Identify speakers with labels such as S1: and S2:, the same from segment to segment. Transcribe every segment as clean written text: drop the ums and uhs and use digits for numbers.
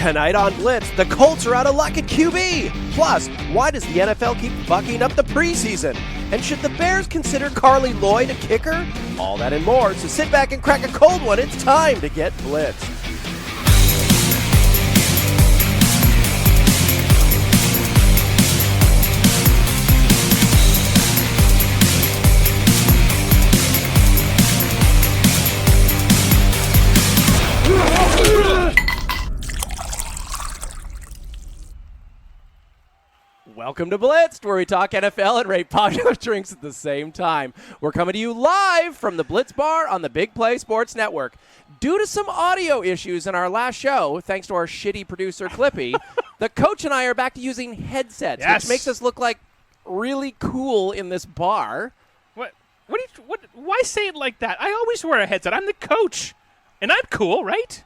S1: Tonight on Blitz, the Colts are out of luck at QB. Plus, why does the NFL keep fucking up the preseason? And should the Bears consider Carli Lloyd a kicker? All that and more, so sit back and crack a cold one. It's time to get blitzed. Welcome to Blitzed, where we talk NFL and rate popular drinks at the same time. We're coming to you live from the Blitz Bar on the Big Play Sports Network. Due to some audio issues in our last show, thanks to our shitty producer Clippy, the coach and I are back to using headsets, which makes us look like really cool in this bar.
S2: What? Why say it like that? I always wear a headset. I'm the coach, and I'm cool, right?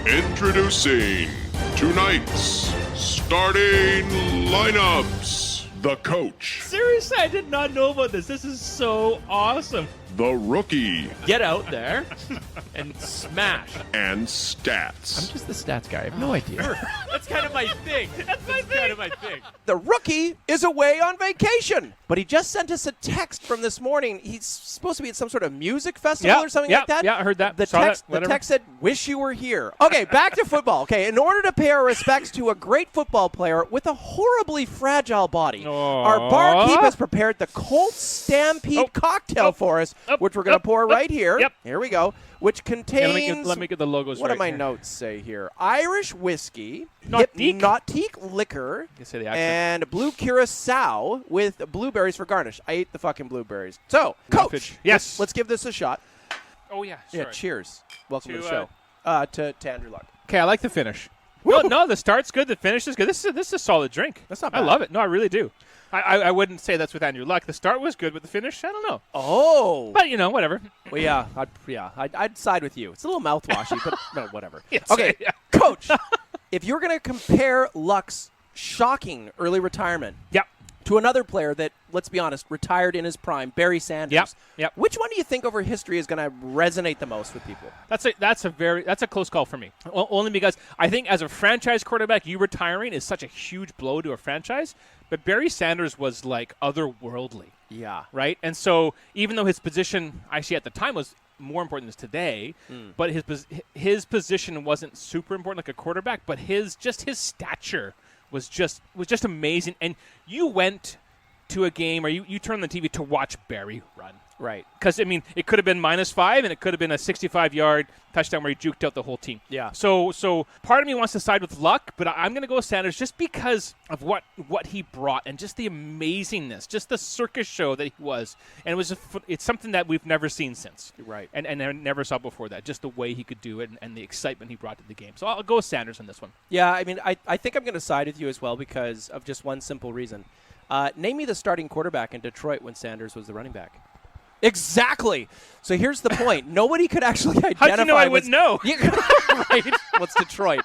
S3: Introducing tonight's starting lineups. The coach.
S2: Seriously, I did not know about this. This is so awesome.
S3: The rookie.
S4: Get out there and smash.
S3: And stats.
S4: I'm just the stats guy. I have no idea. That's kind of my thing. That's kind of my thing.
S1: The rookie is away on vacation, but he just sent us a text from this morning. He's supposed to be at some sort of music festival or something like that.
S2: Yeah, I heard that.
S1: The text said, "Wish you were here." Okay, back to football. Okay, in order to pay our respects to a great football player with a horribly fragile body, our barkeep has prepared the Colts Stampede cocktail for us, which we're going to pour right here.
S2: Yep.
S1: Here we go. Which contains,
S2: let me get the logos
S1: what
S2: right.
S1: do my notes say here? Irish whiskey,
S2: Nautique
S1: liquor,
S2: You say the accent.
S1: and blue curacao with blueberries for garnish. I ate the fucking blueberries. So, Coach,
S2: Yes.
S1: let's give this a shot.
S2: Oh, yeah.
S1: Yeah,
S2: Sorry.
S1: cheers. Welcome to
S2: To,
S1: the show. To Andrew Luck.
S2: Okay, I like the finish.
S1: Woo!
S2: No, the start's good. The finish is good. This is a solid drink.
S1: That's not
S2: I
S1: bad.
S2: love it. No, I really do. I wouldn't say that's with Andrew Luck. The start was good, but the finish, I don't know.
S1: Oh.
S2: But, whatever.
S1: Well, yeah, I'd side with you. It's a little mouthwashy, but whatever.
S2: Yes,
S1: Okay,
S2: yeah.
S1: Coach, if you're going to compare Luck's shocking early retirement
S2: Yep.
S1: to another player that, let's be honest, retired in his prime, Barry Sanders.
S2: Yep.
S1: Which one do you think over history is going to resonate the most with people?
S2: That's a close call for me. Only because I think as a franchise quarterback, you retiring is such a huge blow to a franchise. But Barry Sanders was like otherworldly.
S1: Yeah.
S2: Right? And so even though his position actually at the time was more important than today, but his position wasn't super important like a quarterback, but his stature was just amazing. And you went to a game or you turned on the TV to watch Barry run.
S1: Right.
S2: Because, it could have been -5 and it could have been a 65-yard touchdown where he juked out the whole team.
S1: Yeah.
S2: So part of me wants to side with Luck, but I'm going to go with Sanders just because of what he brought and just the amazingness, just the circus show that he was. And it's something that we've never seen since.
S1: Right.
S2: And I never saw before that, just the way he could do it and the excitement he brought to the game. So I'll go with Sanders on this one.
S1: Yeah, I think I'm going to side with you as well because of just one simple reason. Name me the starting quarterback in Detroit when Sanders was the running back. Exactly. So here's the point. Nobody could actually identify.
S2: How'd you know I wouldn't know?
S1: Right. Well, it's Detroit.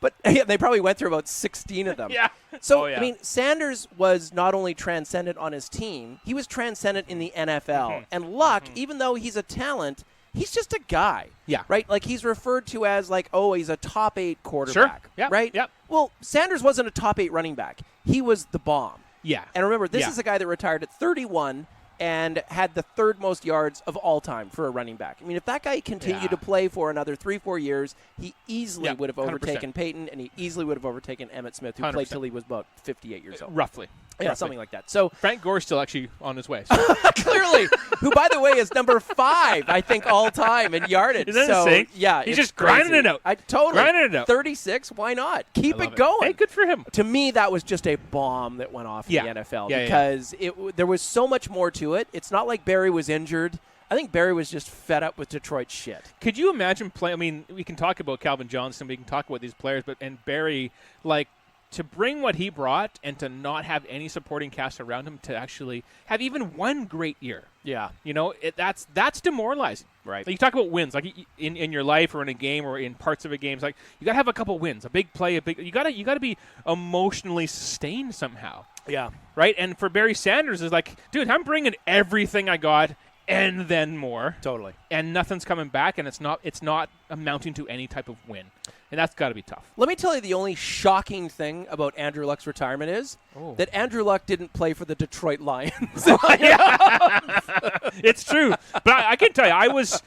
S1: But they probably went through about 16 of them.
S2: Yeah.
S1: So,
S2: Oh, yeah.
S1: Sanders was not only transcendent on his team, he was transcendent in the NFL. And Luck, even though he's a talent, he's just a guy.
S2: Yeah.
S1: Right? Like, he's referred to as, he's a top 8 quarterback.
S2: Sure. Yeah.
S1: Right?
S2: Yep.
S1: Well, Sanders wasn't a top 8 running back. He was the bomb.
S2: Yeah.
S1: And remember, this
S2: Yeah.
S1: is a guy that retired at 31 and had the third most yards of all time for a running back. If that guy continued to play for another 3-4 years, he easily would have
S2: 100%.
S1: overtaken Peyton, and he easily would have overtaken Emmitt Smith, who
S2: 100%.
S1: played till he was about 58 years old.
S2: Roughly.
S1: Something like that. So
S2: Frank Gore's still actually on his way. So.
S1: clearly, who, by the way, is number 5, I think, all time in yardage.
S2: Isn't that
S1: so,
S2: insane?
S1: yeah,
S2: He's
S1: it's
S2: just grinding
S1: crazy.
S2: it out.
S1: I totally.
S2: Grinding it out.
S1: 36, why not? Keep
S2: I love
S1: it going.
S2: Hey, good for him.
S1: To me, that was just a bomb that went off in the NFL because there was so much more to it. It's not like Barry was injured. I think Barry was just fed up with Detroit shit.
S2: Could you imagine playing? We can talk about Calvin Johnson. We can talk about these players, and Barry, to bring what he brought and to not have any supporting cast around him to actually have even one great year.
S1: Yeah.
S2: That's demoralizing.
S1: Right.
S2: You talk about wins, like in your life or in a game or in parts of a game. It's like you gotta have a couple wins, a big play, you gotta be emotionally sustained somehow.
S1: Yeah.
S2: Right. And for Barry Sanders is like, dude, I'm bringing everything I got and then more.
S1: Totally.
S2: And nothing's coming back, and it's not amounting to any type of win. And that's got to be tough.
S1: Let me tell you the only shocking thing about Andrew Luck's retirement is that Andrew Luck didn't play for the Detroit Lions.
S2: It's true. But I can tell you, I was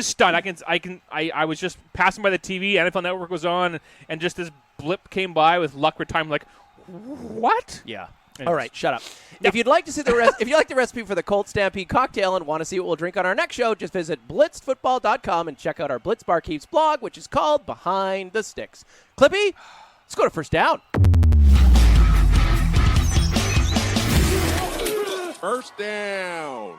S2: stunned. I was just passing by the TV, NFL Network was on, and just this blip came by with Luck retirement. Like, what?
S1: Yeah.
S2: Anyways.
S1: All right, shut up. If you'd like to see if you like the recipe for the Colt Stampede cocktail and want to see what we'll drink on our next show, just visit blitzedfootball.com and check out our Blitz Bar Keeps blog, which is called Behind the Sticks. Clippy, let's go to first down.
S3: First down.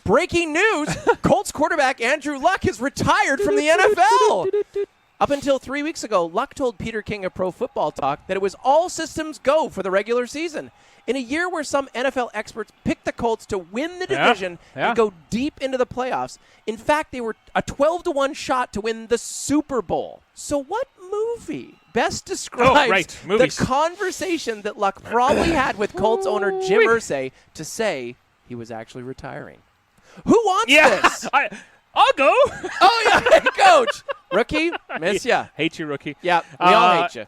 S1: Breaking news, Colts quarterback Andrew Luck is retired from the NFL. Up until 3 weeks ago, Luck told Peter King of Pro Football Talk that it was all systems go for the regular season. In a year where some NFL experts picked the Colts to win the division and go deep into the playoffs, in fact, they were a 12-1 shot to win the Super Bowl. So what movie best describes the conversation that Luck probably had with Colts owner Jim Irsay to say he was actually retiring? Who wants this?
S2: I'll go.
S1: Oh, yeah, hey, Coach. Rookie, miss ya.
S2: Hate you, Rookie.
S1: Yeah, we all hate you.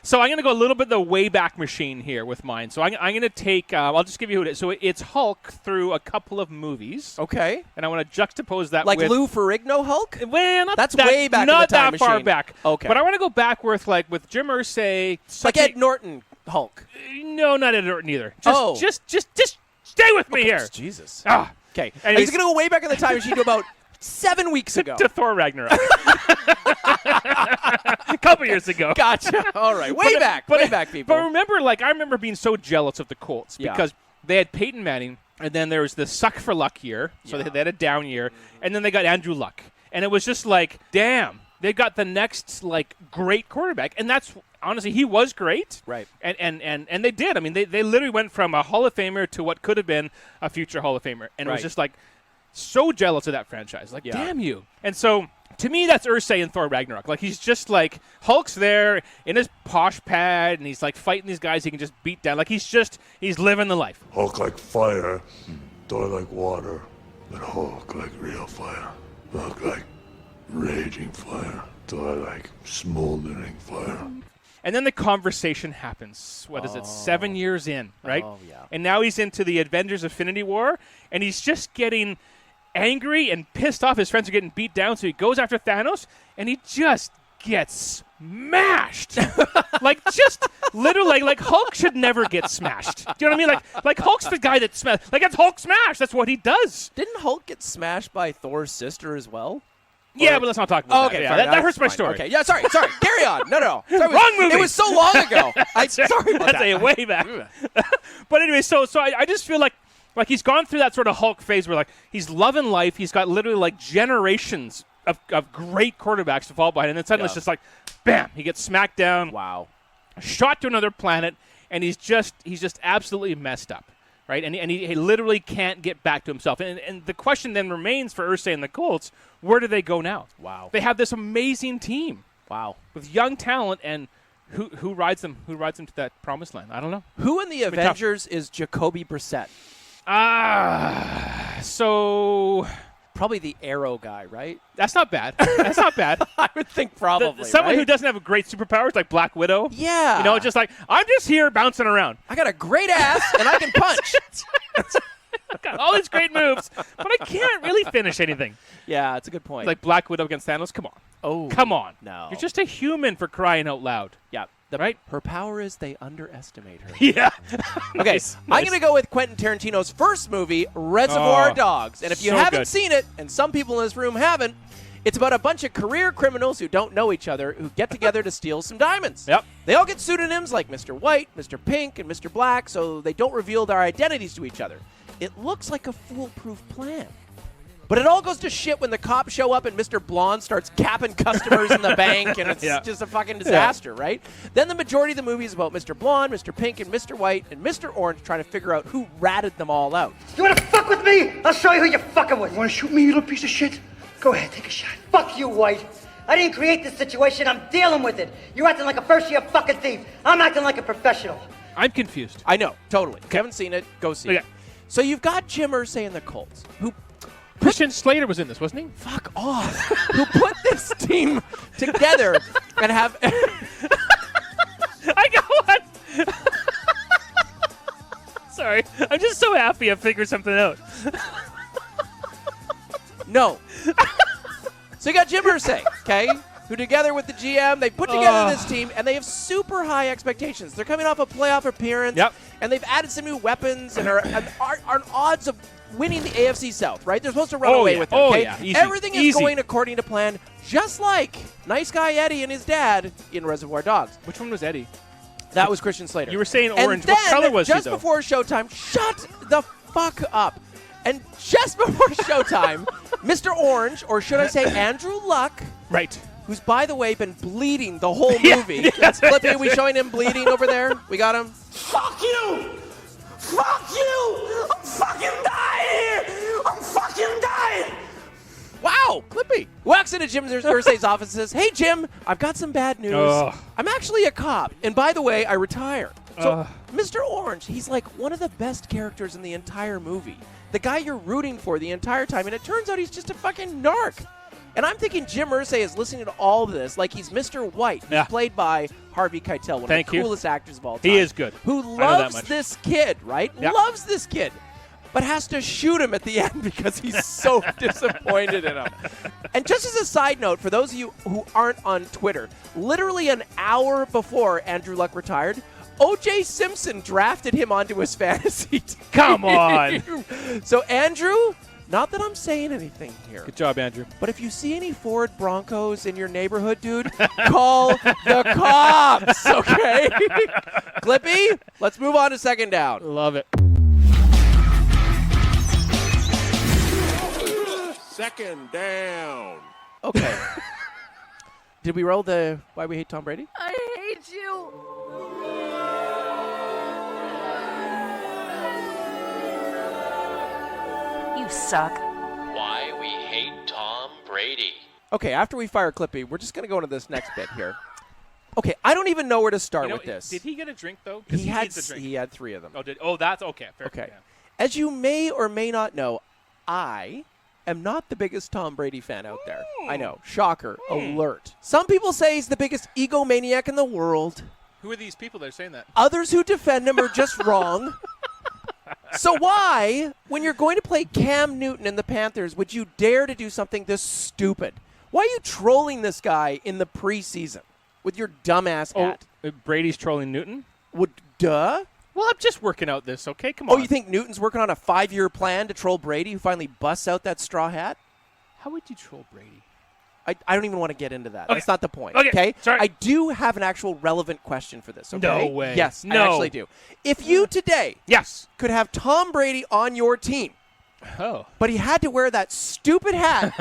S2: So I'm going to go a little bit the Wayback Machine here with mine. So I'm going to take, I'll just give you who it is. So it's Hulk through a couple of movies.
S1: Okay.
S2: And I want to juxtapose that
S1: like
S2: with...
S1: Lou Ferrigno Hulk?
S2: Well,
S1: That's way back in the time
S2: Not that far
S1: machine.
S2: back.
S1: Okay.
S2: But I want to go back with Jim Irsay.
S1: Like Ed Norton Hulk.
S2: No, not Ed Norton either. Just stay with me here.
S1: Jesus.
S2: Ah.
S1: Okay.
S2: Anyways,
S1: He's going to go way back in the time machine to about 7 weeks ago.
S2: to Thor Ragnarok. A couple years ago.
S1: Gotcha. All right. Way back, people.
S2: But remember, I remember being so jealous of the Colts because they had Peyton Manning, and then there was the suck for luck year, so they had a down year, and then they got Andrew Luck. And it was just like, damn, they got the next, great quarterback. And that's, honestly, he was great.
S1: Right.
S2: And they did. I mean, they literally went from a Hall of Famer to what could have been a future Hall of Famer. And it was just so jealous of that franchise. Damn you. And so, to me, that's Irsay and Thor Ragnarok. He's just Hulk's there in his posh pad, and he's fighting these guys he can just beat down. He's living the life.
S5: Hulk like fire, Thor like water, but Hulk like real fire. Hulk like raging fire, Thor like smoldering fire.
S2: And then the conversation happens. What is it, 7 years in, right?
S1: Oh, yeah.
S2: And now he's into the Avengers Infinity War, and he's just getting angry and pissed off. His friends are getting beat down, so he goes after Thanos, and he just gets smashed. Just literally, Hulk should never get smashed. Do you know what I mean? Like Hulk's the guy that smashed. That's Hulk smash. That's what he does.
S1: Didn't Hulk get smashed by Thor's sister as well?
S2: Yeah, but let's not talk about that.
S1: Okay,
S2: Yeah,
S1: fine.
S2: that hurts my
S1: Fine.
S2: story.
S1: Okay, yeah, sorry. Carry on. No. Sorry,
S2: Wrong movie.
S1: It was so long ago. Sorry about
S2: That's
S1: that.
S2: a way back. But anyway, so I just feel like he's gone through that sort of Hulk phase where he's loving life. He's got literally generations of great quarterbacks to fall behind, and then suddenly it's just bam, he gets smacked down.
S1: Wow.
S2: Shot to another planet, and he's just absolutely messed up. Right, and he literally can't get back to himself. And the question then remains for Irsay and the Colts, where do they go now?
S1: Wow.
S2: They have this amazing team.
S1: Wow.
S2: With young talent, and who rides them to that promised land? I don't know.
S1: Who in the Avengers is Jacoby Brissett?
S2: So
S1: probably the Arrow guy, right?
S2: That's not bad. That's not bad.
S1: I would think probably.
S2: Someone
S1: right?
S2: who doesn't have great superpowers like Black Widow.
S1: Yeah.
S2: I'm just here bouncing around.
S1: I got a great ass and I can punch.
S2: I've got all these great moves, but I can't really finish anything.
S1: Yeah, it's a good point.
S2: Like Black Widow against Thanos. Come on.
S1: Oh.
S2: Come on.
S1: No.
S2: You're just a human, for crying out loud.
S1: Yeah.
S2: Right?
S1: Her power is they underestimate her.
S2: Yeah.
S1: Okay, I'm going to go with Quentin Tarantino's first movie, Reservoir Dogs. And if you haven't seen it, and some people in this room haven't, it's about a bunch of career criminals who don't know each other who get together to steal some diamonds.
S2: Yep.
S1: They all get pseudonyms like Mr. White, Mr. Pink, and Mr. Black, so they don't reveal their identities to each other. It looks like a foolproof plan. But it all goes to shit when the cops show up and Mr. Blonde starts capping customers in the bank, and it's just a fucking disaster, right? Then the majority of the movie is about Mr. Blonde, Mr. Pink, and Mr. White, and Mr. Orange trying to figure out who ratted them all out.
S6: You wanna fuck with me? I'll show you who you're fucking with. You wanna shoot me, you little piece of shit? Go ahead, take a shot. Fuck you, White. I didn't create this situation, I'm dealing with it. You're acting like a first-year fucking thief. I'm acting like a professional.
S2: I'm confused.
S1: I know, totally. If you haven't seen it, go see it. So you've got Jim Irsay and the Colts, who
S2: Christian Slater was in this, wasn't he?
S1: Fuck off. Who put this team together and have...
S2: I got one. Sorry. I'm just so happy I figured something out.
S1: No. So you got Jim Irsay, okay, who together with the GM, they put together this team, and they have super high expectations. They're coming off a playoff appearance, and they've added some new weapons and are on odds of winning the AFC South, right? They're supposed to run away with it, okay?
S2: Easy.
S1: Everything is going according to plan, just like nice guy Eddie and his dad in Reservoir Dogs.
S2: Which one was Eddie?
S1: That was Christian Slater.
S2: You were saying
S1: And
S2: orange.
S1: then,
S2: What color was he,
S1: just
S2: though?
S1: before showtime, shut the fuck up. And just before showtime, Mr. Orange, or should I say Andrew Luck,
S2: Right.
S1: who's, by the way, been bleeding the whole movie. Clippy, are we showing him bleeding over there? We got him?
S5: Fuck you! Fuck you! I'm fucking dying here! I'm fucking dying!
S1: Wow, Clippy. Walks into Jim Irsay's office and says, hey, Jim, I've got some bad news.
S2: Ugh.
S1: I'm actually a cop. And by the way, I retire. So Mr. Orange, he's like one of the best characters in the entire movie. The guy you're rooting for the entire time. And it turns out he's just a fucking narc. And I'm thinking Jim Irsay is listening to all of this like he's Mr. White, who's played by Harvey Keitel, one of the coolest actors of all time.
S2: He is good.
S1: Who loves this kid, right? Loves this kid, but has to shoot him at the end because he's so disappointed in him. And just as a side note, for those of you who aren't on Twitter, literally an hour before Andrew Luck retired, O.J. Simpson drafted him onto his fantasy team.
S2: Come on.
S1: So Andrew... Not that I'm saying anything here.
S2: Good job, Andrew.
S1: But if you see any Ford Broncos in your neighborhood, dude, call the cops, okay? Clippy, let's move on to second down.
S2: Love it.
S3: Second down.
S1: Okay. Did we roll the Why We Hate Tom Brady?
S7: I hate you. You suck.
S8: Why we hate Tom Brady.
S1: Okay, after we fire Clippy, we're just going to go into this next bit here. Okay, I don't even know where to start with this.
S2: Did he get a drink, though? 'Cause
S1: He had
S2: needs a drink.
S1: he had 3 of them.
S2: That's okay. Fair.
S1: Okay.
S2: Yeah.
S1: As you may or may not know, I am not the biggest Tom Brady fan out there. I know. Shocker. Alert. Some people say he's the biggest egomaniac in the world.
S2: Who are these people that are saying that?
S1: Others who defend him are just wrong. So why, when you're going to play Cam Newton in the Panthers, would you dare to do something this stupid? Why are you trolling this guy in the preseason with your dumbass hat?
S2: Brady's trolling Newton?
S1: Duh.
S2: Well, I'm just working out this, okay? Come on.
S1: Oh, you think Newton's working on a 5-year plan to troll Brady, who finally busts out that straw hat?
S2: How would you troll Brady?
S1: I don't even want to get into that.
S2: Okay.
S1: That's not the point.
S2: Okay. Sorry.
S1: I do have an actual relevant question for this. Okay?
S2: No way.
S1: Yes,
S2: No.
S1: I actually do. If you today could have Tom Brady on your team, but he had to wear that stupid hat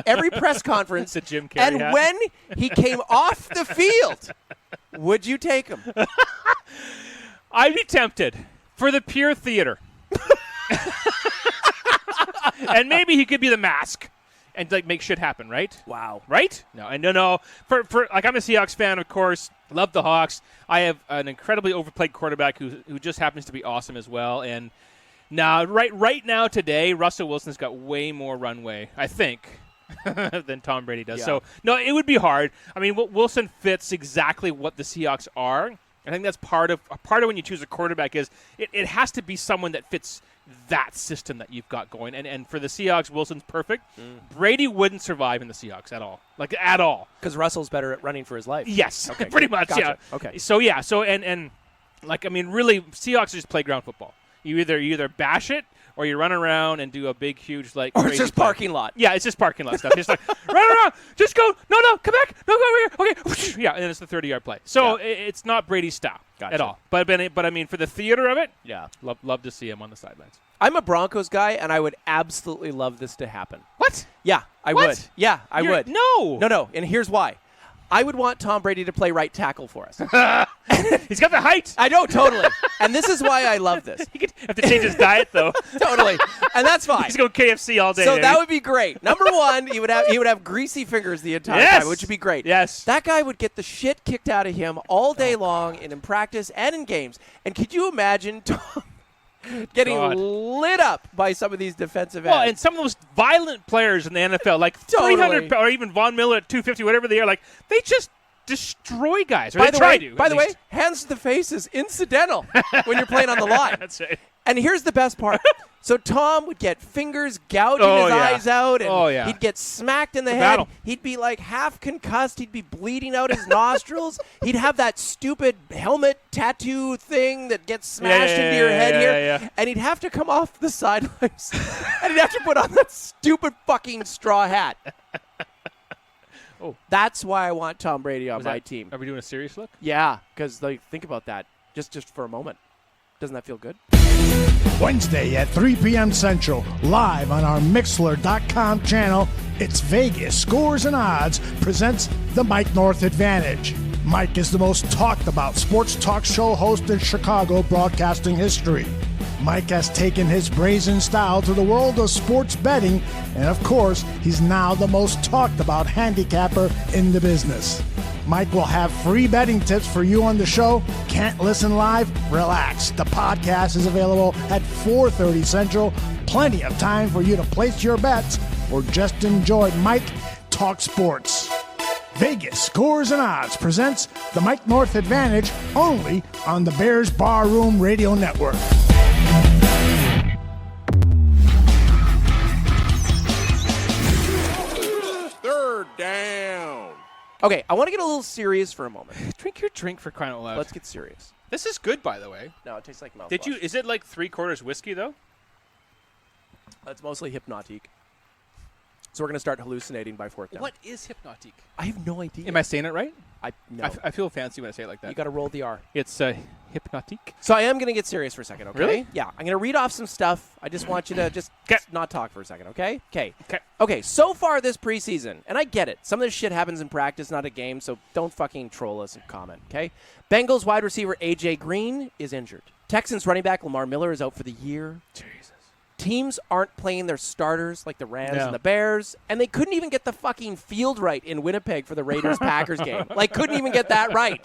S1: every press conference,
S2: The Jim Carrey
S1: and
S2: hat.
S1: when he came off the field, would you take him?
S2: I'd be tempted for the pure theater. And maybe he could be the mask and like make shit happen, right?
S1: Wow.
S2: Right? No. For like, I'm a Seahawks fan, of course. Love the Hawks. I have an incredibly overplayed quarterback who just happens to be awesome as well. And now, right now today, Russell Wilson's got way more runway, I think, than Tom Brady does.
S1: Yeah.
S2: So no, it would be hard. I mean, Wilson fits exactly what the Seahawks are. I think that's part of when you choose a quarterback is it has to be someone that fits that system that you've got going. And for the Seahawks, Wilson's perfect. Brady wouldn't survive in the Seahawks at all. Like, at all.
S1: Because Russell's better at running for his life.
S2: Yes.
S1: Okay,
S2: Pretty much,
S1: gotcha.
S2: yeah.
S1: Okay.
S2: So, yeah. So, and like, I mean, really, Seahawks are just playground football. You either bash it or you run around and do a big, huge, like,
S1: Or
S2: crazy
S1: it's just
S2: play.
S1: parking lot.
S2: Yeah, it's just parking lot stuff. Just like, run around. Just go. No, come back. No, go over here. Okay. Yeah, and it's the 30-yard play. So, it's not Brady's style at all. But I mean, for the theater of it, love to see him on the sidelines.
S1: I'm a Broncos guy, and I would absolutely love this to happen.
S2: What?
S1: Yeah, I
S2: What?
S1: would. Yeah, I would.
S2: No.
S1: No, and here's why. I would want Tom Brady to play right tackle for us.
S2: He's got the height.
S1: I know, totally. And this is why I love this.
S2: He could have to change his diet, though.
S1: Totally. And that's fine.
S2: He's going KFC all day.
S1: So
S2: baby.
S1: that would be great. Number one, he would have greasy fingers the entire
S2: Yes.
S1: time, which would be great.
S2: Yes.
S1: That guy would get the shit kicked out of him all day long and in practice and in games. And could you imagine getting
S2: God.
S1: lit up by some of these defensive
S2: Well,
S1: ends.
S2: and some of those violent players in the NFL, like
S1: Totally.
S2: 300 or even Von Miller at 250, whatever they are, like they just destroy guys. Or
S1: By
S2: they
S1: the
S2: try
S1: way,
S2: to.
S1: by
S2: at
S1: the way,
S2: least.
S1: hands to the face is incidental when you're playing on the line.
S2: That's it.
S1: And here's the best part. So Tom would get fingers gouging
S2: Oh,
S1: his
S2: yeah.
S1: eyes out, and
S2: Oh, yeah.
S1: he'd get smacked in the
S2: It's a
S1: head.
S2: battle.
S1: He'd be like half concussed. He'd be bleeding out his nostrils. He'd have that stupid helmet tattoo thing that gets smashed into your head here.
S2: yeah.
S1: And he'd have to come off the sidelines, and he'd have to put on that stupid fucking straw hat.
S2: Oh.
S1: That's why I want Tom Brady on
S2: Was
S1: my
S2: that-
S1: team.
S2: Are we doing a serious look?
S1: Yeah, because like, think about that just for a moment. Doesn't that feel good?
S9: Wednesday at 3 p.m. Central, live on our Mixler.com channel, it's Vegas Scores and Odds presents the Mike North Advantage. Mike is the most talked about sports talk show host in Chicago broadcasting history. Mike has taken his brazen style to the world of sports betting, and of course, he's now the most talked about handicapper in the business. Mike will have free betting tips for you on the show. Can't listen live? Relax. The podcast is available at 4:30 Central. Plenty of time for you to place your bets or just enjoy Mike talk sports. Vegas Scores and Odds presents the Mike North Advantage only on the Bears Barroom Radio Network.
S3: Third down.
S1: Okay, I want to get a little serious for a moment.
S2: Drink your drink for crying out loud.
S1: Let's get serious.
S2: This is good, by the way.
S1: No, it tastes like mouthwash.
S2: Did you? Is it like 3/4 whiskey though?
S1: It's mostly Hypnotique. So we're going to start hallucinating by fourth down.
S2: What is Hypnotique?
S1: I have no idea.
S2: Am I saying it right?
S1: No.
S2: I feel fancy when I say it like that.
S1: You got to roll the R.
S2: It's Hypnotique.
S1: So I am going to get serious for a second, okay?
S2: Really?
S1: Yeah. I'm going to read off some stuff. I just want you to just
S2: 'Kay.
S1: not talk for a second, okay? Okay.
S2: Okay.
S1: Okay, so far this preseason, and I get it. Some of this shit happens in practice, not a game, so don't fucking troll us and comment, okay? Bengals wide receiver A.J. Green is injured. Texans running back Lamar Miller is out for the year.
S2: Jesus.
S1: Teams aren't playing their starters like the Rams
S2: No.
S1: and the Bears, and they couldn't even get the fucking field right in Winnipeg for the Raiders-Packers game. Like, couldn't even get that right.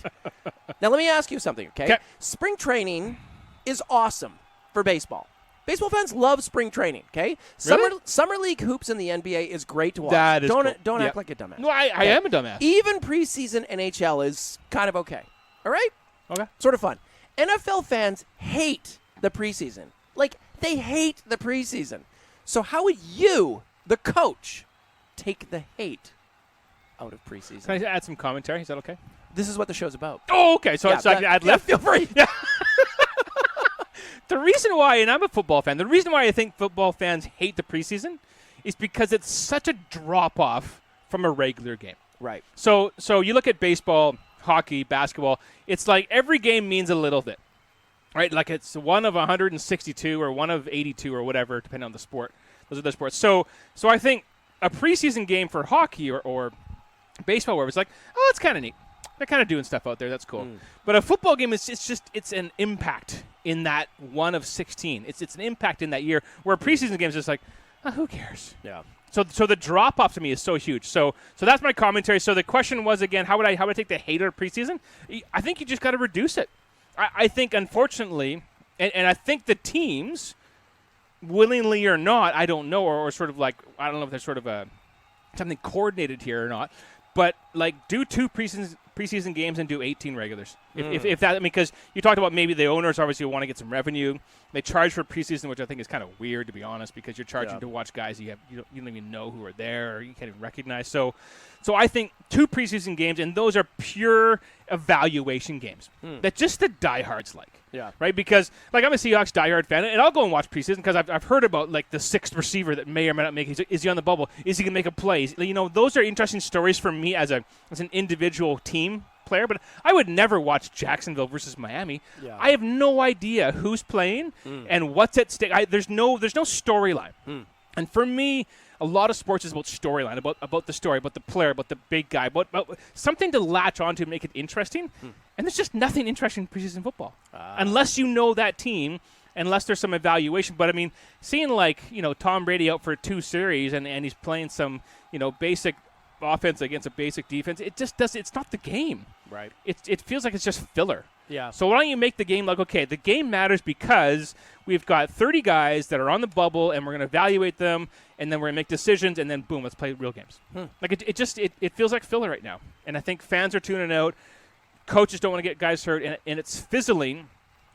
S1: Now, let me ask you something, okay?
S2: 'Kay.
S1: Spring training is awesome for baseball. Baseball fans love spring training, okay?
S2: Really?
S1: Summer League hoops in the NBA is great to watch.
S2: That is
S1: don't
S2: cool.
S1: don't
S2: Yep.
S1: act like a dumbass.
S2: No, I am a dumbass.
S1: Even preseason NHL is kind of okay. All right?
S2: Okay.
S1: Sort of fun. NFL fans hate the preseason. Like, they hate the preseason. So how would you, the coach, take the hate out of preseason?
S2: Can I add some commentary? Is that okay?
S1: This is what the show's about.
S2: Oh, okay. So
S1: Yeah,
S2: it's like I'd left.
S1: feel free.
S2: Yeah. The reason why, and I'm a football fan, the reason why I think football fans hate the preseason is because it's such a drop-off from a regular game.
S1: Right.
S2: So you look at baseball, hockey, basketball, it's like every game means a little bit, right? Like it's one of 162 or one of 82 or whatever, depending on the sport. Those are the sports. So I think a preseason game for hockey or baseball where it's like, oh, it's kind of neat. They're kind of doing stuff out there. That's cool. But a football game it's an impact in that one of 16. It's an impact in that year. Where a preseason game is just like, oh, who cares?
S1: Yeah.
S2: So the drop off to me is so huge. So that's my commentary. So the question was again, how would I take the hate out of preseason? I think you just got to reduce it. I think unfortunately, and I think the teams, willingly or not, I don't know, or sort of like I don't know if there's sort of something coordinated here or not, but like do 2 preseason games and do 18 regulars. If that, I mean, because you talked about maybe the owners obviously want to get some revenue. They charge for preseason, which I think is kind of weird, to be honest, because you're charging to watch guys you don't even know who are there or you can't even recognize. So I think 2 preseason games, and those are pure evaluation games that just the diehards like.
S1: Yeah.
S2: Right? Because, like, I'm a Seahawks diehard fan, and I'll go and watch preseason because I've heard about, like, the 6th receiver that may or may not make it. Is he on the bubble? Is he going to make a play? Those are interesting stories for me as an individual team player, but I would never watch Jacksonville versus Miami. Yeah. I have no idea who's playing and what's at stake. There's no storyline. And for me, a lot of sports is about storyline, about the story, about the player, about the big guy, about something to latch on to make it interesting. And there's just nothing interesting in preseason football unless you know that team, unless there's some evaluation. But I mean, seeing Tom Brady out for 2 series and he's playing some basic offense against a basic defense, it's not the game.
S1: Right.
S2: It feels like it's just filler.
S1: Yeah.
S2: So why don't you make the game like, okay, the game matters because we've got 30 guys that are on the bubble, and we're going to evaluate them, and then we're going to make decisions, and then boom, let's play real games. Like it feels like filler right now, and I think fans are tuning out. Coaches don't want to get guys hurt, and it's fizzling.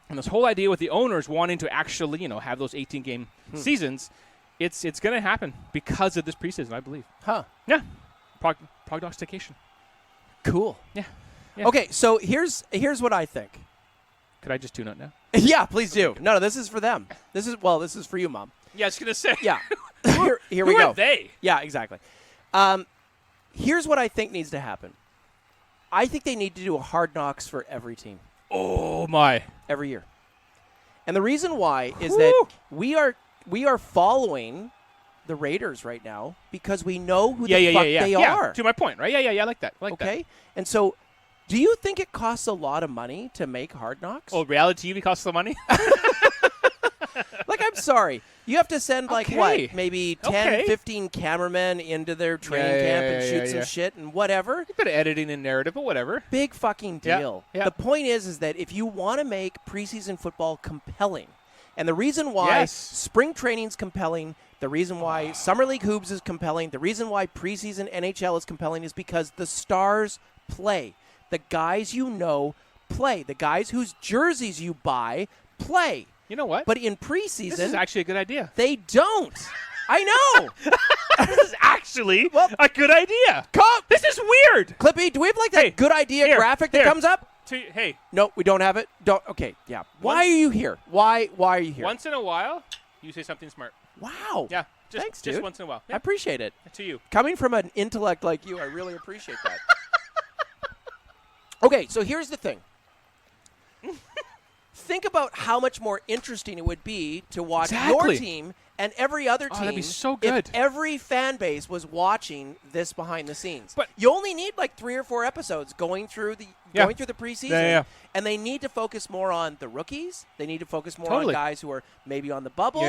S2: And this whole idea with the owners wanting to actually, have those 18-game seasons, it's going to happen because of this preseason, I believe.
S1: Huh.
S2: Yeah. Prognostication.
S1: Cool.
S2: Yeah.
S1: Okay, so here's what I think.
S2: Could I just tune out now?
S1: Yeah, please do. No, this is for them. This is for you, Mom.
S2: Yeah, I was going to say.
S1: Yeah. Here we
S2: Who
S1: go.
S2: are they?
S1: Yeah, exactly. Here's what I think needs to happen. I think they need to do a Hard Knocks for every team.
S2: Oh, my.
S1: Every year. And the reason why is that we are following the Raiders right now because we know who the fuck they are.
S2: To my point, right? Yeah, I like that.
S1: Okay? And so do you think it costs a lot of money to make Hard Knocks?
S2: Oh, reality TV costs the money?
S1: Like, I'm sorry. You have to send, maybe 10, 15 cameramen into their training camp and shoot some shit and whatever.
S2: A bit of editing and narrative, but whatever.
S1: Big fucking deal.
S2: Yeah.
S1: The point is that if you want to make preseason football compelling, and the reason why spring training's compelling, the reason why Summer League Hoops is compelling, the reason why preseason NHL is compelling is because the stars play. The guys you know play. The guys whose jerseys you buy play.
S2: You know what?
S1: But in preseason,
S2: this is actually a good idea.
S1: They don't. I know.
S2: This is actually a good idea. This is weird.
S1: Clippy, do we have that good idea graphic that comes up?
S2: Hey.
S1: No, we don't have it. Okay, yeah. Why are you here? Why are you here?
S2: Once in a while, you say something smart.
S1: Wow.
S2: Yeah.
S1: Thanks, dude.
S2: Just once in a while. Yeah.
S1: I appreciate it.
S2: To you.
S1: Coming from an intellect like you, I really appreciate that. Okay, so here's the thing. Think about how much more interesting it would be to watch your team and every other team.
S2: That'd be so good.
S1: If every fan base was watching this behind the scenes.
S2: But
S1: you only need 3 or 4 episodes going through the preseason, and they need to focus more on the rookies. They need to focus more on guys who are maybe on the bubble.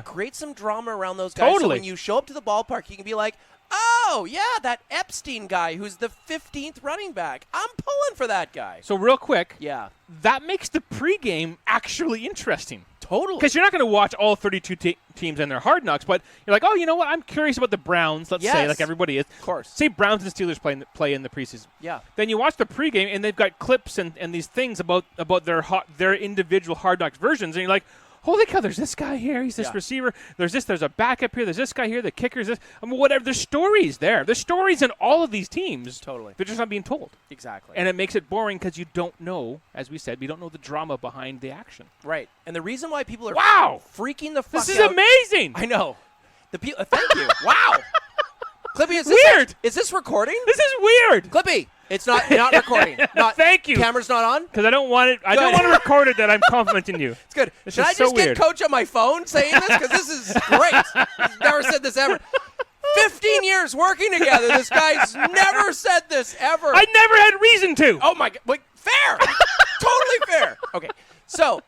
S1: Create some drama around those guys. So when you show up to the ballpark, you can be like, oh, yeah, that Epstein guy who's the 15th running back. I'm pulling for that guy.
S2: So real quick,
S1: that
S2: makes the pregame actually interesting.
S1: Totally.
S2: Because you're not going to watch all 32 teams and their Hard Knocks, but you're like, oh, you know what? I'm curious about the Browns, let's say, like everybody is.
S1: Of course.
S2: Say Browns and Steelers play in the preseason.
S1: Yeah.
S2: Then you watch the pregame, and they've got clips and these things about their individual Hard Knocks versions, and you're like, holy cow, there's this guy here. He's this receiver. There's a backup here. There's this guy here. The kicker's this. I mean, whatever. There's stories there. There's stories in all of these teams.
S1: Totally.
S2: They're just not being told.
S1: Exactly.
S2: And it makes it boring because you don't know, as we said, we don't know the drama behind the action.
S1: Right. And the reason why people are freaking the fuck out.
S2: This is amazing.
S1: I know. Thank you. Wow. Clippy, is this recording?
S2: This is weird.
S1: Clippy, it's not recording.
S2: Thank you.
S1: Camera's not on?
S2: Because I don't want it. I don't want to record it that I'm complimenting you.
S1: It's good. Should I just get Coach on my phone saying this? Because this is great. He's never said this ever. 15 years working together. This guy's never said this ever.
S2: I never had reason to.
S1: Oh, my God. Wait, fair. Totally fair. Okay. So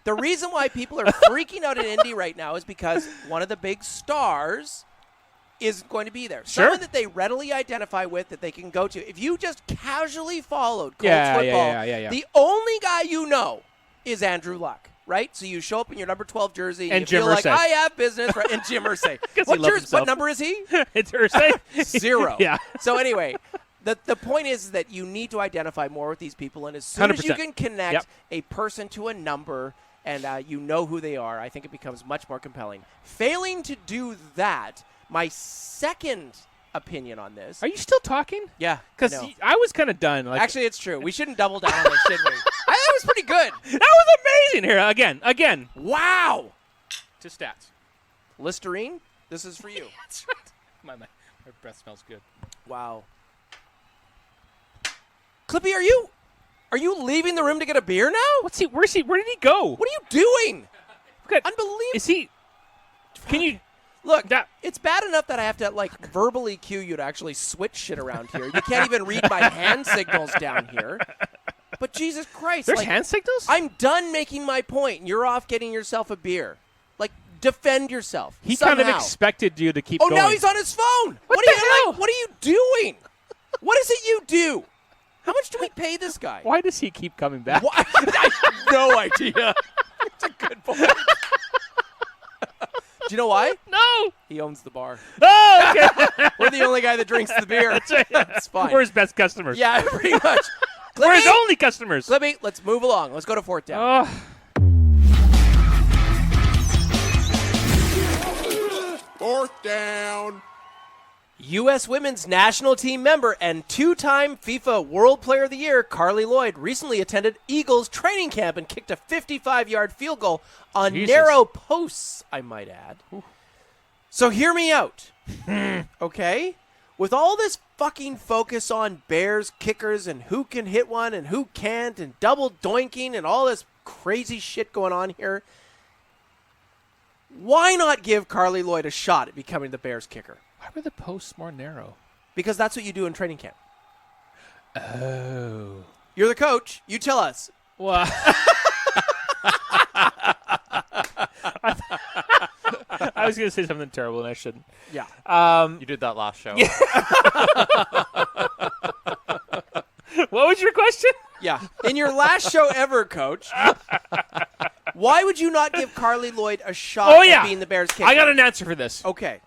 S1: the reason why people are freaking out in Indy right now is because one of the big stars isn't going to be there. Someone that they readily identify with, that they can go to. If you just casually followed Colts football, the only guy you know is Andrew Luck, right? So you show up in your number 12 jersey and you feel like, I have business, right? And Jim Irsay. What number is he?
S2: It's Irsay.
S1: 0.
S2: Yeah.
S1: So anyway, the point is that you need to identify more with these people, and as soon
S2: 100%.
S1: as you can connect a person to a number and you know who they are, I think it becomes much more compelling. Failing to do that, my second opinion on this.
S2: Are you still talking?
S1: Yeah.
S2: Because I was kind of done.
S1: Actually, it's true. We shouldn't double down on this, shouldn't we? That was pretty good.
S2: That was amazing. Here, again.
S1: Wow.
S2: To stats.
S1: Listerine, this is for you.
S2: That's right. My breath smells good.
S1: Wow. Clippy, are you leaving the room to get a beer now?
S2: Where did he go?
S1: What are you doing?
S2: Okay.
S1: Unbelievable.
S2: Is he? Can you?
S1: Look, it's bad enough that I have to verbally cue you to actually switch shit around here. You can't even read my hand signals down here. But Jesus Christ.
S2: There's hand signals?
S1: I'm done making my point, and you're off getting yourself a beer. Defend yourself.
S2: He
S1: somehow.
S2: kind of expected you to keep going.
S1: Oh, now he's on his phone.
S2: What the hell?
S1: What are you doing? What is it you do? How much do we pay this guy?
S2: Why does he keep coming back?
S1: I have no idea. It's a good point. Do you know why?
S2: No.
S1: He owns the bar.
S2: Oh, okay.
S1: We're the only guy that drinks the beer.
S2: That's right.
S1: It's fine.
S2: We're his best customers.
S1: Yeah, pretty much.
S2: We're his only customers.
S1: Clippy, let's move along. Let's go to fourth down.
S2: Oh.
S3: Fourth down.
S1: U.S. women's national team member and two-time FIFA World Player of the Year, Carli Lloyd, recently attended Eagles training camp and kicked a 55-yard field goal on narrow posts, I might add. Ooh. So hear me out, okay? With all this fucking focus on Bears kickers and who can hit one and who can't and double doinking and all this crazy shit going on here, why not give Carli Lloyd a shot at becoming the Bears kicker?
S2: Why were the posts more narrow?
S1: Because that's what you do in training camp.
S2: Oh.
S1: You're the coach. You tell us.
S2: Well, I was going to say something terrible, and I shouldn't.
S1: Yeah.
S4: You did that last show.
S2: What was your question?
S1: Yeah. In your last show ever, Coach, why would you not give Carli Lloyd a shot at being the Bears kicker?
S2: I got an answer for this.
S1: Okay.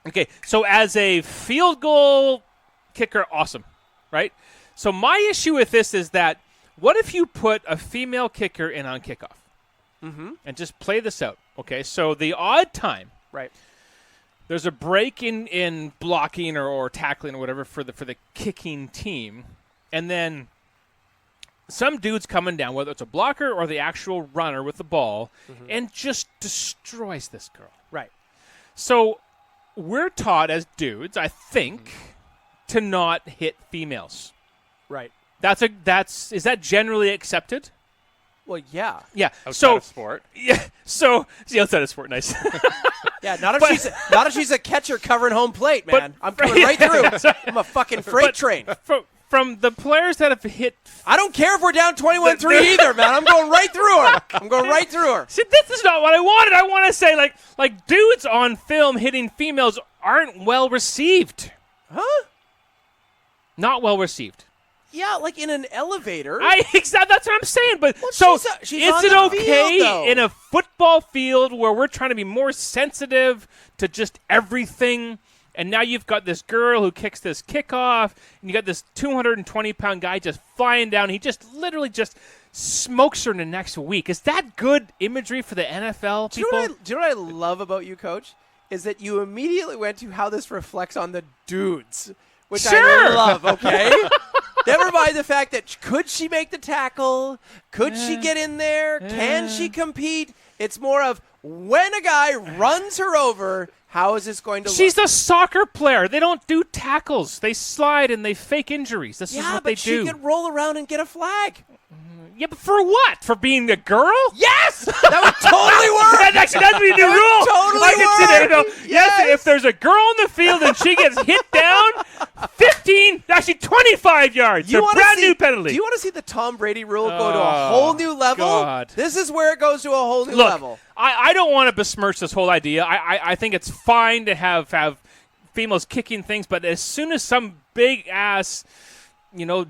S2: Okay, so as a field goal kicker, awesome, right? So my issue with this is that what if you put a female kicker in on kickoff?
S1: Mm-hmm.
S2: And just play this out, okay? So the odd time,
S1: right?
S2: There's a break in blocking or tackling or whatever for the kicking team, and then some dude's coming down, whether it's a blocker or the actual runner with the ball, and just destroys this girl.
S1: Right.
S2: So we're taught as dudes, I think, to not hit females.
S1: Right.
S2: Is that generally accepted?
S1: Well, yeah.
S2: Yeah.
S4: Outside of sport.
S2: Yeah. So outside of sport, nice.
S1: Yeah. Not if she's a catcher covering home plate, man. I'm coming right through. I'm a fucking freight train.
S2: From the players that have hit,
S1: I don't care if we're down 21-3 either, man. I'm going right through her. I'm going right through her.
S2: See, this is not what I wanted. I want to say like dudes on film hitting females aren't well received.
S1: Huh?
S2: Not well received.
S1: Yeah, like in an elevator.
S2: That's what I'm saying. But
S1: well,
S2: so
S1: she's
S2: is
S1: on
S2: it
S1: the
S2: okay
S1: field,
S2: in a football field where we're trying to be more sensitive to just everything? And now you've got this girl who kicks this kickoff, and you got this 220-pound guy just flying down. He just literally just smokes her in the next week. Is that good imagery for the NFL, people?
S1: Do you know what I love about you, Coach? Is that you immediately went to how this reflects on the dudes, which I love, okay? Never mind the fact that could she make the tackle? Could she get in there? Can she compete? It's more of when a guy runs her over, how is this going to look?
S2: She's a soccer player. They don't do tackles. They slide and they fake injuries. This is what they do.
S1: Yeah, but she could roll around and get a flag.
S2: Yeah, but for what? For being a girl?
S1: Yes! That would totally work!
S2: That's the new rule.
S1: Totally
S2: I can see that.
S1: work!
S2: Yes, if there's a girl in the field and she gets hit down, 25 yards. It's a brand new penalty.
S1: Do you want to see the Tom Brady rule go to a whole new level?
S2: God.
S1: This is where it goes to a whole new level.
S2: I don't want to besmirch this whole idea. I think it's fine to have females kicking things, but as soon as some big-ass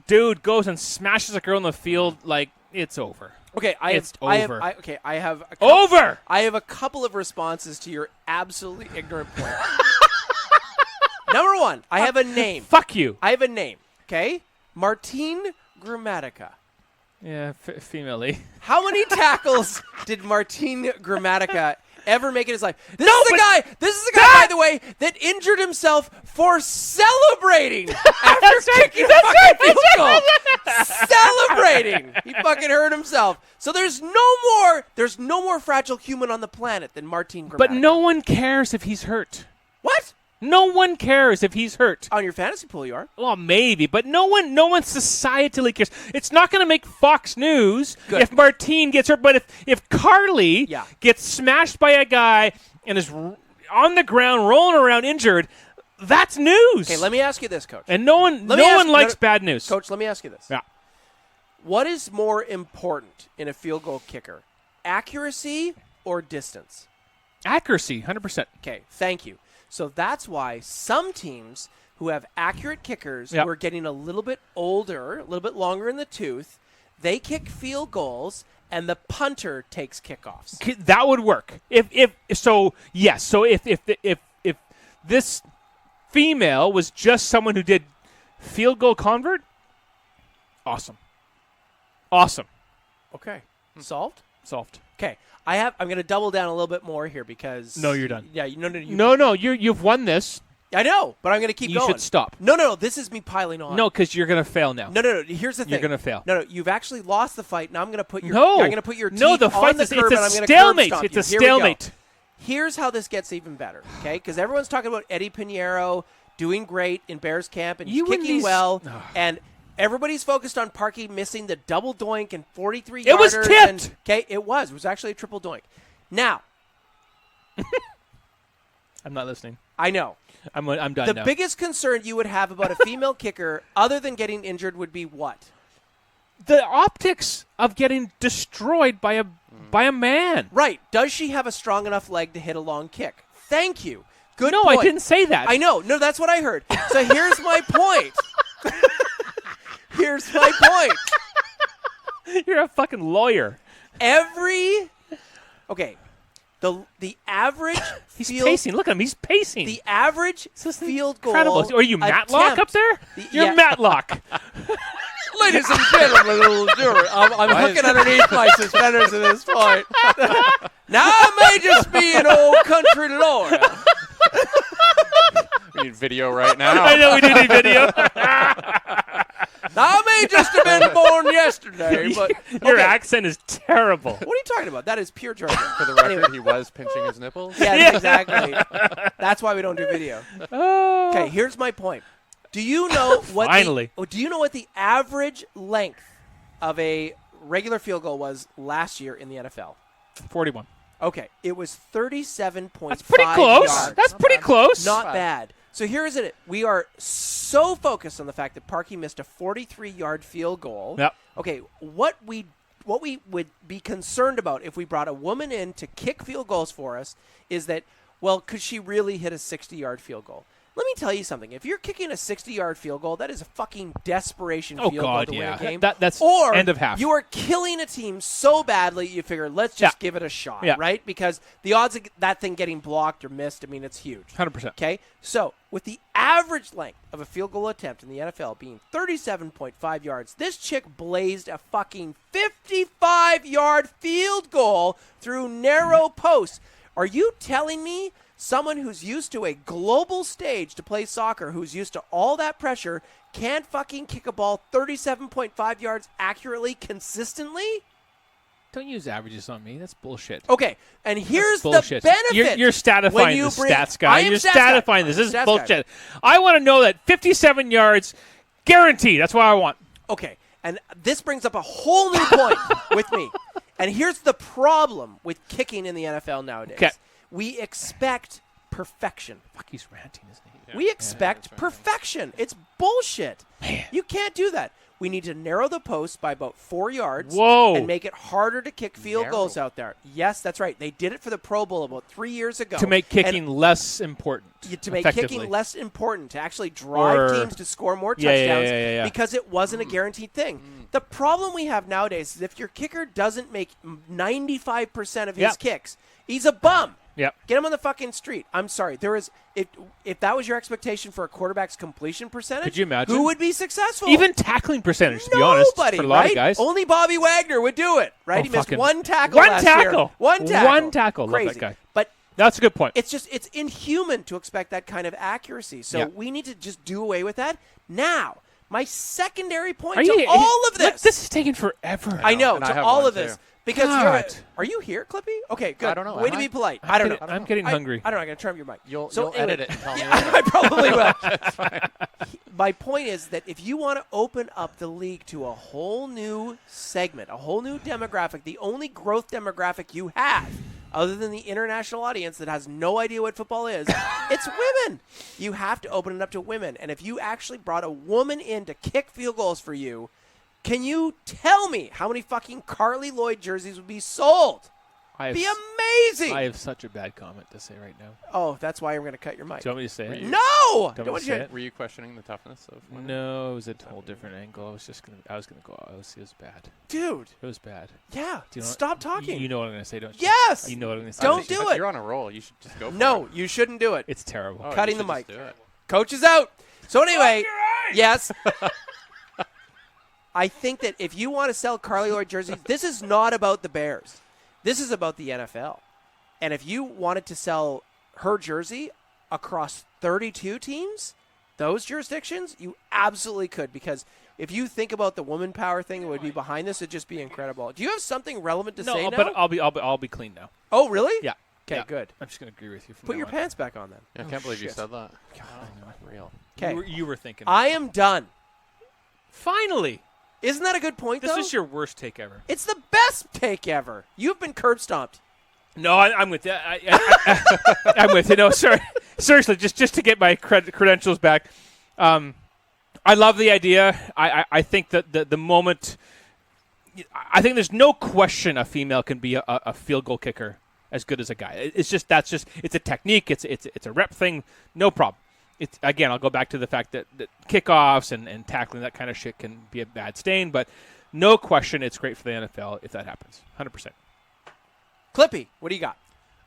S2: dude goes and smashes a girl in the field, like, it's over.
S1: Okay, I have a couple of responses to your absolutely ignorant point. Number one, I have a name.
S2: Fuck you.
S1: I have a name, okay? Martine Gramatica.
S2: Yeah, female-y.
S1: How many tackles did Martine Gramatica ever make in his life? This is a guy, by the way, that injured himself for celebrating after kicking a fucking field goal. Celebrating. He fucking hurt himself. So there's no more fragile human on the planet than Martine Gramatica.
S2: But no one cares if he's hurt.
S1: What?
S2: No one cares if he's hurt.
S1: On your fantasy pool, you are.
S2: Well, maybe, but no one societally cares. It's not going to make Fox News if Martine gets hurt, but if Carli gets smashed by a guy and is on the ground rolling around injured, that's news.
S1: Okay, let me ask you this, Coach.
S2: And no one likes bad news.
S1: Coach, let me ask you this.
S2: Yeah.
S1: What is more important in a field goal kicker? Accuracy or distance?
S2: Accuracy, 100%.
S1: Okay, thank you. So that's why some teams who have accurate kickers
S2: Yep.
S1: who are getting a little bit older, a little bit longer in the tooth. They kick field goals, and the punter takes kickoffs.
S2: That would work. If this female was just someone who did field goal convert, awesome.
S1: Okay. Solved?
S2: Solved.
S1: Okay. I'm going to double down a little bit more here because
S2: No, you're done.
S1: Yeah,
S2: No, you've won this.
S1: I know, but I'm going to keep
S2: You
S1: going.
S2: should stop.
S1: No, this is me piling on.
S2: No, because you're going to fail now.
S1: No. Here's the thing.
S2: You're going to fail.
S1: No, you've actually lost the fight. Now I'm going to put your
S2: No.
S1: I'm going to put your teeth
S2: No, the
S1: on
S2: fight
S1: the
S2: is
S1: curb
S2: it's
S1: and
S2: a
S1: I'm going to
S2: stalemate.
S1: curb stomp
S2: It's
S1: you.
S2: a
S1: Here we go.
S2: stalemate.
S1: Here's how this gets even better, okay? Because everyone's talking about Eddie Pinheiro doing great in Bears camp and he's
S2: You and
S1: kicking
S2: these-
S1: well,
S2: Ugh.
S1: and everybody's focused on Parkey missing the double doink and 43
S2: It was
S1: yarders.
S2: tipped!
S1: Okay, it was actually a triple doink. Now,
S2: I'm not listening.
S1: I know.
S2: I'm done
S1: The
S2: now.
S1: biggest concern you would have about a female kicker, other than getting injured, would be what?
S2: The optics of getting destroyed by a man.
S1: Right. Does she have a strong enough leg to hit a long kick? Thank you. Good
S2: No,
S1: point.
S2: I didn't say that.
S1: I know. No, that's what I heard. So here's my point. Here's my point.
S2: You're a fucking lawyer.
S1: Okay. The average
S2: He's
S1: field
S2: pacing. Look at him. He's pacing.
S1: the average field goal.
S2: Incredible. Are you Matlock
S1: attempt-
S2: up there? You're
S1: yeah.
S2: Matlock.
S1: Ladies and gentlemen, little jury, I'm hooking underneath my suspenders at this point. Now I may just be an old country lawyer.
S4: We need video right now.
S2: I know we do need video.
S1: Now I may just have been born yesterday, but
S2: Your
S1: okay.
S2: accent is terrible.
S1: What are you talking about? That is pure jargon.
S4: For the record, he was pinching his nipples.
S1: Yes, exactly. That's why we don't do video.
S2: Oh.
S1: Okay, here's my point. Do you know what?
S2: Finally.
S1: Do you know what the average length of a regular field goal was last year in the NFL?
S2: 41.
S1: Okay, it was 37.5
S2: That's pretty close.
S1: yards.
S2: That's pretty close.
S1: Not bad. So here's it. We are so focused on the fact that Parkey missed a 43-yard field goal.
S2: Yep.
S1: Okay, what we would be concerned about if we brought a woman in to kick field goals for us is that, well, could she really hit a 60-yard field goal? Let me tell you something. If you're kicking a 60-yard field goal, that is a fucking desperation
S2: Oh,
S1: field
S2: God,
S1: goal to win
S2: yeah.
S1: a game.
S2: That's
S1: or
S2: end of half.
S1: you are killing a team so badly you figure, let's just give it a shot,
S2: Yeah.
S1: right? Because the odds of that thing getting blocked or missed, I mean, it's huge.
S2: 100%.
S1: Okay? So, with the average length of a field goal attempt in the NFL being 37.5 yards, this chick blazed a fucking 55-yard field goal through narrow posts. Are you telling me someone who's used to a global stage to play soccer, who's used to all that pressure, can't fucking kick a ball 37.5 yards accurately, consistently?
S2: Don't use averages on me. That's bullshit.
S1: Okay, and here's the
S2: Bullshit.
S1: benefit.
S2: You're statifying
S1: when you
S2: this,
S1: bring-
S2: stats
S1: I
S2: guy.
S1: am
S2: You're
S1: stats guy.
S2: statifying this. This is
S1: Stats guy.
S2: bullshit. I want to know that 57 yards guaranteed. That's what I want.
S1: Okay, and this brings up a whole new point with me. And here's the problem with kicking in the NFL nowadays.
S2: Okay.
S1: We expect perfection.
S2: Fuck, he's ranting, isn't he?
S1: We expect perfection. It's bullshit.
S2: Man.
S1: You can't do that. We need to narrow the post by about 4 yards
S2: Whoa.
S1: and make it harder to kick field goals out there. Yes, that's right. They did it for the Pro Bowl about 3 years ago.
S2: To make
S1: And
S2: kicking less important.
S1: to make
S2: effectively.
S1: kicking less important, to actually drive
S2: Or-
S1: teams to score more
S2: Yeah, yeah,
S1: touchdowns
S2: yeah.
S1: because it wasn't a guaranteed thing. The problem we have nowadays is if your kicker doesn't make 95% of his
S2: Yep.
S1: kicks, he's a bum.
S2: Yep.
S1: Get him on the fucking street. I'm sorry. There is if that was your expectation for a quarterback's completion percentage,
S2: Could you imagine?
S1: who would be successful?
S2: Even tackling percentage, to be honest.
S1: Nobody,
S2: For a lot
S1: right?
S2: of guys.
S1: Only Bobby Wagner would do it, right?
S2: Oh,
S1: he missed
S2: fucking-
S1: one tackle
S2: One
S1: last
S2: tackle.
S1: year. One tackle.
S2: One tackle. Love that
S1: Crazy.
S2: guy.
S1: But
S2: That's a good point.
S1: it's inhuman to expect that kind of accuracy. So
S2: Yeah.
S1: we need to just do away with that. Now, my secondary point
S2: Are
S1: to
S2: you,
S1: all of
S2: look,
S1: this.
S2: this is taking forever.
S1: I know,
S4: and I
S1: to
S4: have
S1: all
S4: one
S1: of this.
S4: too.
S1: Because
S2: God.
S1: are you here, Clippy? Okay, good.
S4: I don't know.
S1: Way
S4: Am
S1: to
S4: I?
S1: be polite. I don't know.
S2: I'm getting hungry.
S1: I don't know. I'm going to turn up your mic.
S4: You'll
S1: anyway,
S4: edit it and tell me
S1: Yeah,
S4: later.
S1: I probably will. My point is that if you want to open up the league to a whole new segment, a whole new demographic, the only growth demographic you have, other than the international audience that has no idea what football is, it's women. You have to open it up to women. And if you actually brought a woman in to kick field goals for you, can you tell me how many fucking Carli Lloyd jerseys would be sold? Be amazing.
S2: I have such a bad comment to say right now.
S1: Oh, that's why I'm going to cut your mic.
S2: Do you want me to say it?
S1: No!
S2: Don't want me to say it?
S4: Were you questioning the toughness of women?
S2: No, it was a whole different angle. I was gonna go. It was bad.
S1: Dude.
S2: It was bad.
S1: Yeah.
S2: Do you know
S1: Stop talking.
S2: You know what I'm gonna say, don't you?
S1: Yes.
S2: You know what I'm gonna say.
S1: Don't do it.
S4: You're on a roll. You should just go for it.
S1: No, you shouldn't do it.
S2: It's terrible.
S4: Oh,
S1: Cutting
S4: you
S1: the
S4: should
S1: mic.
S4: just do it.
S1: Coach is out. So anyway, yes. I think that if you want to sell Carli Lloyd jerseys, this is not about the Bears. This is about the NFL. And if you wanted to sell her jersey across 32 teams, those jurisdictions, you absolutely could. Because if you think about the woman power thing that would be behind this, it'd just be incredible. Do you have something relevant to say now?
S2: No, but I'll be clean now.
S1: Oh, really?
S2: Yeah.
S1: Okay,
S2: Yeah.
S1: good.
S2: I'm just gonna agree with you. From
S1: Put
S2: now
S1: your
S2: on.
S1: pants back on then.
S4: Yeah, I can't believe you
S1: shit.
S4: said that.
S1: God, I know, real.
S2: You
S1: Okay.
S2: were thinking.
S1: I am done.
S2: Finally.
S1: Isn't that a good point,
S2: This
S1: though?
S2: is your worst take ever.
S1: It's the best take ever. You've been curb stomped.
S2: No, I'm with you. I'm with you. No, sorry. Seriously, just to get my credentials back. I love the idea. I think that the moment. I think there's no question a female can be a field goal kicker as good as a guy. It's a technique. It's a rep thing. No problem. Again, I'll go back to the fact that kickoffs and tackling, that kind of shit can be a bad stain, but no question it's great for the NFL if that happens. 100%.
S1: Clippy, what do you got?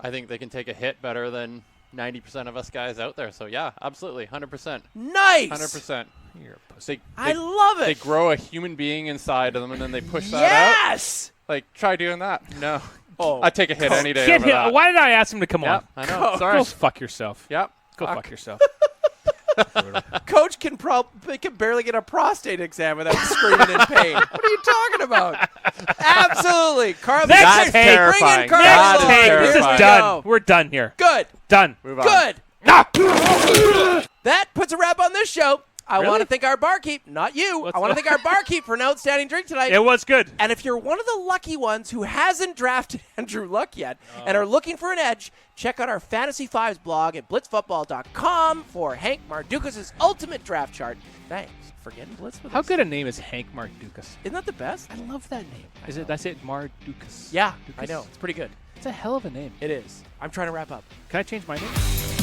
S4: I think they can take a hit better than 90% of us guys out there. So, yeah, absolutely, 100%.
S1: Nice.
S4: 100%.
S2: You're a pussy.
S1: I love it.
S4: They grow a human being inside of them, and then they push that out.
S1: Yes.
S4: Like, try doing that. No.
S1: Oh,
S4: I'd take a hit any day
S2: Get
S4: over
S2: hit.
S4: that.
S2: Why did I ask him to come
S4: Yep,
S2: on?
S4: I know. Sorry.
S2: Go fuck yourself.
S4: Yep.
S2: Go fuck yourself.
S1: Coach can barely get a prostate exam without screaming in pain. What are you talking about? Absolutely. Carli,
S2: Next take.
S1: bring in
S4: Terrifying.
S1: Carli
S2: Next
S1: Lloyd.
S2: take. This is
S1: Here we
S2: done.
S1: go.
S2: We're done here.
S1: Good.
S2: Done.
S4: Move on.
S1: Good.
S2: No.
S1: That puts a wrap on this show. I
S2: Really?
S1: want to thank our barkeep, not you. I want to thank our barkeep for an outstanding drink tonight.
S2: It was good.
S1: And if you're one of the lucky ones who hasn't drafted Andrew Luck yet and are looking for an edge, check out our Fantasy Fives blog at blitzfootball.com for Hank Mardukas' ultimate draft chart. Thanks for getting blitz with
S2: How
S1: us.
S2: good a name is Hank Mardukas?
S1: Isn't that the best?
S2: I love that name. That's it, Mardukas.
S1: Yeah,
S2: Dukas?
S1: I know. It's pretty good.
S2: It's a hell of a name.
S1: It is. I'm trying to wrap up.
S2: Can I change my name?